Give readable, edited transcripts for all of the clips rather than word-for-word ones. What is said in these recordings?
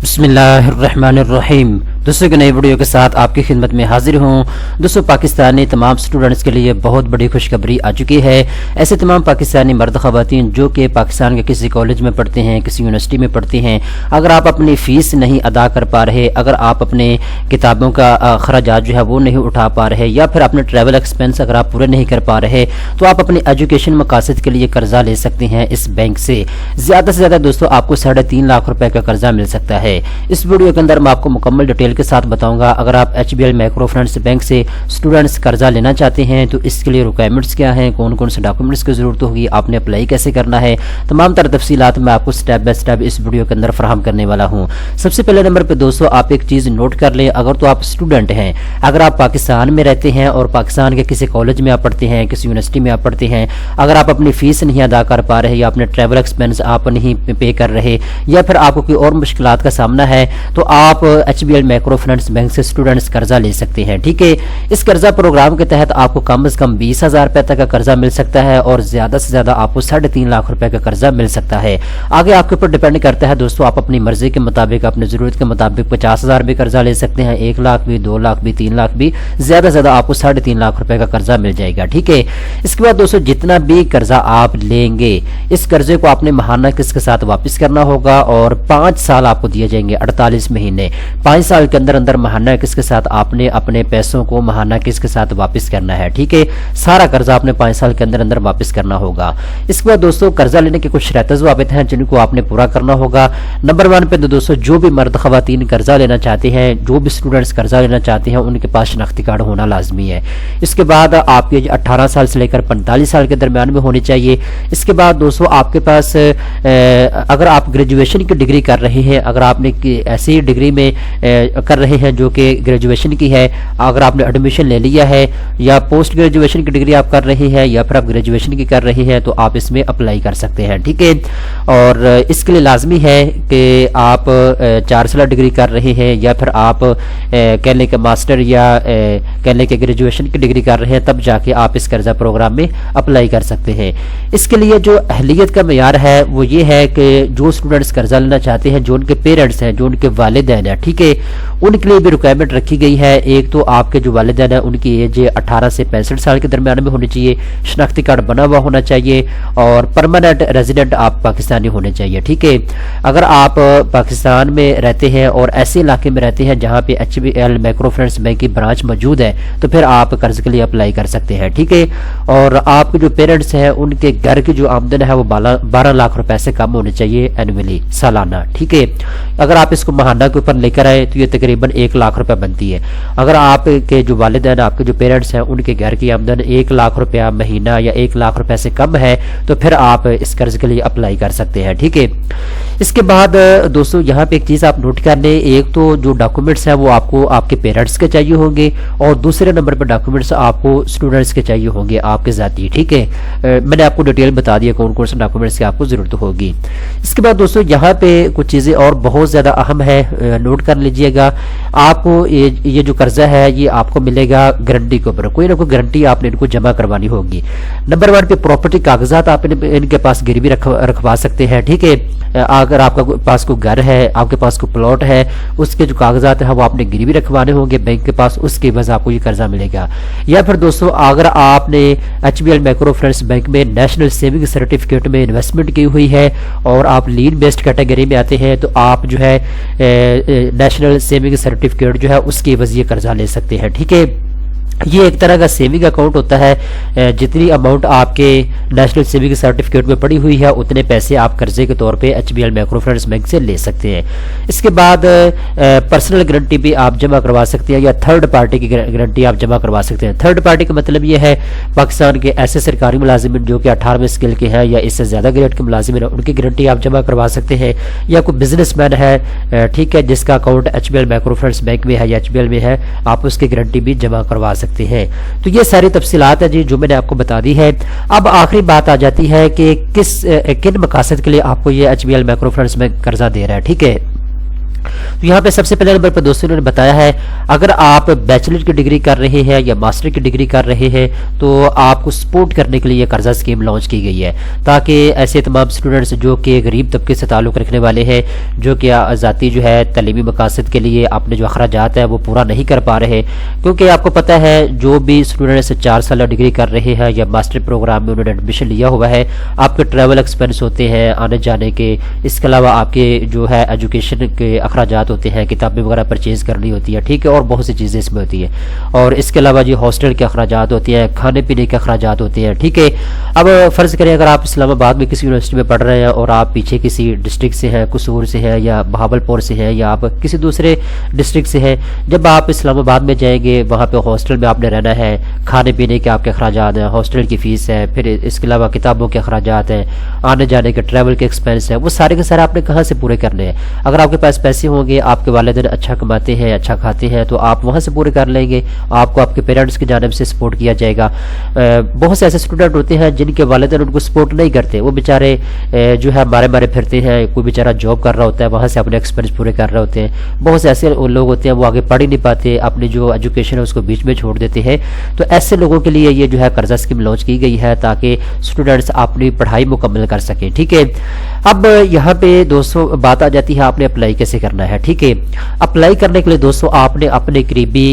बिस्मिल्लाहिर्रहमानिर्रहीम। दोस्तों की नई वीडियो के साथ आपकी खिदमत में हाजिर हूँ। दोस्तों, पाकिस्तानी तमाम स्टूडेंट्स के लिए बहुत बड़ी खुशखबरी आ चुकी है। ऐसे तमाम पाकिस्तानी मर्द ख़वातीन जो कि पाकिस्तान के किसी कॉलेज में पढ़ते हैं, किसी यूनिवर्सिटी में पढ़ते हैं, अगर आप अपनी फ़ीस नहीं अदा कर पा रहे, अगर आप अपने किताबों का खर्चात जो है वो नहीं उठा पा रहे, या फिर अपने ट्रैवल एक्सपेंस अगर आप पूरे नहीं कर पा रहे, तो आप अपनी एजुकेशन मकासद के लिए कर्जा ले सकते हैं इस बैंक से। ज़्यादा से ज़्यादा दोस्तों आपको 3.5 लाख रुपए का कर्जा मिल सकता है। इस वीडियो के अंदर मैं आपको मुकम्मल डिटेल के साथ बताऊंगा। अगर आप HBL माइक्रो फाइनेंस बैंक से स्टूडेंट्स कर्जा लेना चाहते हैं तो इसके लिए रिक्वायरमेंट्स क्या हैं, कौन कौन से डॉक्यूमेंट्स की जरूरत होगी, आपने अप्लाई कैसे करना है, तमाम तरह तफसीलात मैं आपको स्टेप बाय स्टेप इस वीडियो के अंदर फराहम करने वाला हूँ। सबसे पहले नंबर पे दोस्तों आप एक चीज़ नोट कर लें। अगर तो आप स्टूडेंट हैं, अगर आप पाकिस्तान में रहते हैं और पाकिस्तान के किसी कॉलेज में आप पढ़ते हैं, किसी यूनिवर्सिटी में आप पढ़ते हैं, अगर आप अपनी फ़ीस नहीं अदा कर पा रहे, या अपने ट्रैवल एक्सपेंस आप नहीं पे कर रहे, या फिर आपको कोई और मुश्किलात का सामना है, तो आप HBL माइक्रो फाइनेंस बैंक से स्टूडेंट्स कर्जा ले सकते हैं। ठीक है, इस कर्जा प्रोग्राम के तहत आपको कम से कम 20,000 रुपए तक का कर्जा मिल सकता है और ज्यादा से ज्यादा आपको 3.5 लाख रुपए का कर्जा मिल सकता है। आगे आपके ऊपर डिपेंड करता है दोस्तों, आप अपनी मर्जी के मुताबिक, अपनी जरूरत के मुताबिक 50,000 भी कर्जा ले सकते हैं, 1 लाख भी, 2 लाख भी, 3 लाख भी, ज्यादा से ज्यादा आपको 3.5 लाख रुपए का कर्जा मिल जाएगा। ठीक है, इसके बाद दोस्तों जितना भी कर्जा आप लेंगे, इस कर्जे को आपने महाना किस्त के साथ वापस करना होगा और 5 साल आपको दिए जाएंगे, 48 महीने। 5 साल के अंदर अंदर महाना किस्त के साथ आपने अपने पैसों को महाना किस्त के साथ वापस करना है। ठीक है, सारा कर्जा आपने 5 साल के अंदर अंदर वापस करना होगा। इसके बाद दोस्तों कर्जा लेने के कुछ शर्त ज़वाबित हैं जिनको आपने पूरा करना होगा। नंबर 1 पे दोस्तों जो भी मर्द खवातीन कर्जा लेना चाहते हैं, जो भी स्टूडेंट्स कर्जा लेना चाहते हैं, उनके पास शनाख्ती कार्ड होना लाजमी है। इसके बाद आपकी 18 साल से लेकर 45 साल के दरमियान में होनी चाहिए। इसके बाद दोस्तों आपके पास अगर आप ग्रेजुएशन की डिग्री कर रहे हैं, अगर आपने ऐसी डिग्री में कर रहे हैं जो कि ग्रेजुएशन की है, अगर आपने एडमिशन ले लिया है, या पोस्ट ग्रेजुएशन की डिग्री आप कर रहे हैं, या फिर आप ग्रेजुएशन की कर रहे हैं, तो आप इसमें अप्लाई कर सकते हैं। ठीक है, और इसके लिए लाजमी है कि आप 4 साल डिग्री कर रहे हैं, या फिर आप कह लें कि मास्टर या कह लें कि ग्रेजुएशन की डिग्री कर रहे हैं, तब जाके आप इस कर्जा प्रोग्राम में अप्लाई कर सकते हैं। इसके लिए जो अहलियत का मेयार है वो ये है कि जो स्टूडेंट्स कर्जा लेना चाहते हैं, जो उनके पेरेंट्स हैं, जो उनके वालिदैन हैं, ठीक है, उनके लिए भी रिक्वायरमेंट रखी गई है। एक तो आपके जो वालिदैन हैं उनकी एज 18 से 65 साल के दरमियान में होनी चाहिए, शनाख्ती कार्ड बना हुआ होना चाहिए, और परमानेंट रेजिडेंट आप पाकिस्तानी होने चाहिए। ठीक है, अगर आप पाकिस्तान में रहते हैं और ऐसे इलाके में रहते हैं जहाँ पे HBL माइक्रो फाइनेंस बैंक की ब्रांच मौजूद है, तो फिर आप कर्ज के लिए अप्लाई कर सकते हैं। ठीक है, और आपके जो पेरेंट्स हैं उनके घर की जो आमदन है वो 12 लाख रुपए से कम होनी चाहिए एनुअली, सालाना। ठीक है, अगर आप इसको महाना के ऊपर लेकर आए तो ये तकरीबन 1 लाख रुपए बनती है। अगर आपके जो वालिदैन, आपके जो पेरेंट्स हैं, उनके घर की आमदन 1 लाख रुपया महीना या 1 लाख रुपए से कम है, तो फिर आप इस कर्ज के लिए अप्लाई कर सकते हैं। ठीक है, इसके बाद दोस्तों यहाँ पे एक चीज़ आप नोट कर लें, एक तो जो डॉक्यूमेंट्स हैं वो आपको आपके पेरेंट्स के चाहिए होंगे, और दूसरे नंबर पर डॉक्यूमेंट्स आपको स्टूडेंट्स के चाहिए होंगे, आपके ज़ाती। ठीक है, मैंने आपको डिटेल बता दिया कौन कौन से डॉक्यूमेंट्स की आपको ज़रूरत होगी। इसके बाद दोस्तों यहाँ पे कुछ चीज़ें और बहुत ज़्यादा अहम है, नोट कर लीजिएगा। आपको ये जो कर्जा है ये आपको मिलेगा गारंटी के ऊपर, कोई ना कोई गारंटी आपने इनको जमा करवानी होगी। नंबर 1 पे प्रॉपर्टी कागजात आप इनके पास गिरवी रखवा सकते हैं। ठीक है, अगर आपका पास कोई घर है, आपके पास कोई प्लॉट है, उसके जो कागजात है वो आपने गिरवी रखवाने होंगे बैंक के पास, उसके बाद आपको ये कर्जा मिलेगा। या फिर दोस्तों अगर आपने HBL माइक्रो फाइनेंस बैंक में नेशनल सेविंग सर्टिफिकेट में इन्वेस्टमेंट की हुई है और आप लीन बेस्ड कैटेगरी में आते हैं, तो आप जो है नेशनल सेविंग सर्टिफिकेट जो है उसके वजह कर्जा ले सकते हैं। ठीक है, ये एक तरह का सेविंग अकाउंट होता है, जितनी अमाउंट आपके नेशनल सेविंग सर्टिफिकेट में पड़ी हुई है उतने पैसे आप कर्जे के तौर पे HBL माइक्रो फाइनेंस बैंक से ले सकते हैं। इसके बाद पर्सनल गारंटी भी आप जमा करवा सकते हैं, या थर्ड पार्टी की गारंटी आप जमा करवा सकते हैं। थर्ड पार्टी का मतलब ये है पाकिस्तान के ऐसे सरकारी मुलाजिमिन जो कि 18वें स्केल के हैं या इससे ज़्यादा ग्रेड के मुलाजिमिन हैं, उनकी गारंटी आप जमा करवा सकते हैं, या कोई बिजनेसमैन है, ठीक है, जिसका account HBL micro finance bank में है या HBL में है, आप उसकी गारंटी भी जमा करवा सकते हैं। तो ये सारी तफसीलात है जी जो मैंने आपको बता दी है। अब आखिरी बात आ जाती है कि किन मकासद के लिए आपको ये HBL माइक्रो फाइनेंस बैंक कर्जा दे रहा है। ठीक है, تو یہاں پہ سب سے پہلے نمبر پر دوستوں نے بتایا ہے اگر آپ بیچلر کی ڈگری کر رہے ہیں یا ماسٹر کی ڈگری کر رہے ہیں تو آپ کو سپورٹ کرنے کے لیے قرضہ اسکیم لانچ کی گئی ہے، تاکہ ایسے تمام اسٹوڈنٹس جو کہ غریب طبقے سے تعلق رکھنے والے ہیں، جو کہ ذاتی جو ہے تعلیمی مقاصد کے لیے اپنے جو اخراجات ہیں وہ پورا نہیں کر پا رہے، کیونکہ آپ کو پتہ ہے جو بھی اسٹوڈنٹس 4 سالہ ڈگری کر رہے ہیں یا ماسٹر پروگرام میں انہوں نے ایڈمیشن لیا ہوا ہے، آپ کے ٹریول ایکسپینس ہوتے ہیں آنے جانے کے، اس کے علاوہ آپ کے جو ہے ایجوکیشن کے اخراجات ہوتے ہیں، کتابیں وغیرہ پرچیز کرنی ہوتی ہے، ٹھیک ہے، اور بہت سی چیزیں اس میں ہوتی ہیں، اور اس کے علاوہ جو ہاسٹل کے اخراجات ہوتے ہیں، کھانے پینے کے اخراجات ہوتے ہیں، ٹھیک ہے۔ اب فرض کریں اگر آپ اسلام آباد میں کسی یونیورسٹی میں پڑھ رہے ہیں اور آپ پیچھے کسی ڈسٹرکٹ سے ہیں، قصور سے ہیں یا بہاولپور سے ہیں یا آپ کسی دوسرے ڈسٹرکٹ سے ہیں، جب آپ اسلام آباد میں جائیں گے وہاں پہ ہاسٹل میں آپ نے رہنا ہے، کھانے پینے کے آپ کے اخراجات ہیں، ہاسٹل کی فیس ہے، پھر اس کے علاوہ کتابوں کے اخراجات ہیں، آنے جانے کے ٹریول کے ایکسپینس ہیں، وہ سارے کے سارے آپ نے کہاں سے پورے کرنے ہیں؟ اگر آپ کے پاس پیسے ہوں گے، آپ کے والدین اچھا کماتے ہیں، اچھا کھاتے ہیں، تو آپ وہاں سے پورے کر لیں گے، آپ کو آپ کے پیرنٹس کی جانب سے سپورٹ کیا جائے گا۔ بہت سے ایسے اسٹوڈنٹ ہوتے ہیں جن کے والدین ان کو سپورٹ نہیں کرتے، وہ بیچارے جو ہے مارے پھرتے ہیں، کوئی بیچارہ جاب کر رہا ہوتا ہے وہاں سے اپنے ایکسپینس پورے کر رہے ہوتے ہیں، بہت سے ایسے لوگ ہوتے ہیں وہ آگے پڑھ ہی نہیں پاتے، اپنی جو ایجوکیشن ہے اس کو بیچ میں چھوڑ دیتے ہیں، تو ایسے لوگوں کے لیے یہ جو ہے قرضہ اسکیم لانچ کی گئی ہے تاکہ اسٹوڈنٹس اپنی پڑھائی مکمل کر سکیں، ٹھیک ہے۔ اب یہاں پہ دوستوں بات آ جاتی ہے آپ نے اپلائی کیسے کرنا ہے، ٹھیک ہے۔ اپلائی کرنے کے لیے دوستوں آپ نے اپنے قریبی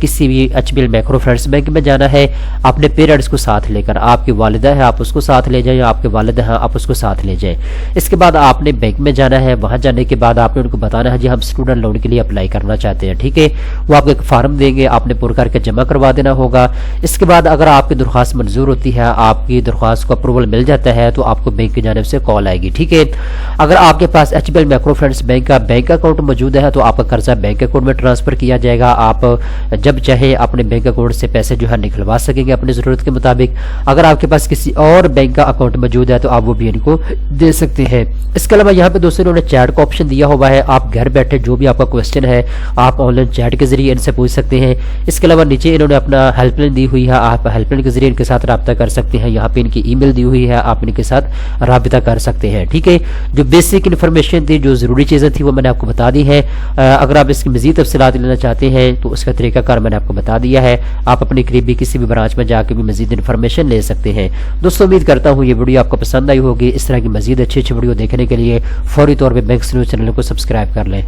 کسی بھی HBL مائکرو فنانس بینک میں جانا ہے، اپنے پیرنٹس کو ساتھ لے کر، آپ کی والدہ ہے آپ اس کو ساتھ لے جائیں یا آپ کے والد ہیں آپ اس کو ساتھ لے جائیں۔ اس کے بعد آپ نے بینک میں جانا ہے، وہاں جانے کے بعد آپ نے ان کو بتانا ہے جی ہم اسٹوڈنٹ لون کے لیے اپلائی کرنا چاہتے ہیں، ٹھیک ہے۔ وہ آپ کو ایک فارم دیں گے، آپ نے پر کر کے جمع کروا دینا ہوگا۔ اس کے بعد اگر آپ کی درخواست منظور ہوتی ہے، آپ کی درخواست کو اپروول مل جاتا ہے تو آپ کو بینک کی جانب سے کال آئے گی، ٹھیک ہے۔ اگر آپ کے پاس HBL مائکرو فنانس بینک کا بینک اکاؤنٹ موجود ہے تو آپ کا قرضہ بینک اکاؤنٹ میں ٹرانسفر کیا جائے گا، آپ جب چاہے اپنے بینک اکاؤنٹ سے پیسے جو ہے نکلوا سکیں گے اپنی ضرورت کے مطابق۔ اگر آپ کے پاس کسی اور بینک کا اکاؤنٹ موجود ہے تو آپ وہ بھی ان کو دے سکتے ہیں۔ اس کے علاوہ یہاں پہ دوستوں انہوں نے چیٹ کا آپشن دیا ہوا ہے، آپ گھر بیٹھے جو بھی آپ کا کوسچن ہے آپ آن لائن چیٹ کے ذریعے ان سے پوچھ سکتے ہیں۔ اس کے علاوہ نیچے انہوں نے اپنا ہیلپ لائن دی ہوئی ہے، آپ ہیلپ لائن کے ذریعے ان کے ساتھ رابطہ کر سکتے ہیں، یہاں پہ ان کی ای میل دی ہوئی ہے، آپ ان کے ساتھ رابطہ کر سکتے ہیں، ٹھیک ہے۔ جو بیسک انفارمیشن تھی، جو ضروری چیزیں تھیں وہ میں نے آپ کو بتا دی ہے۔ اگر آپ اس کی مزید تفصیلات لینا چاہتے ہیں تو اس کا طریقہ کار میں نے آپ کو بتا دیا ہے، آپ اپنے قریبی کسی بھی برانچ میں جا کے بھی مزید انفارمیشن لے سکتے ہیں۔ دوستوں امید کرتا ہوں یہ ویڈیو آپ کو پسند آئی ہوگی، اس طرح کی مزید اچھی ویڈیو دیکھنے کے لیے فوری طور پہ بینکس نیوز چینل کو سبسکرائب کر لیں۔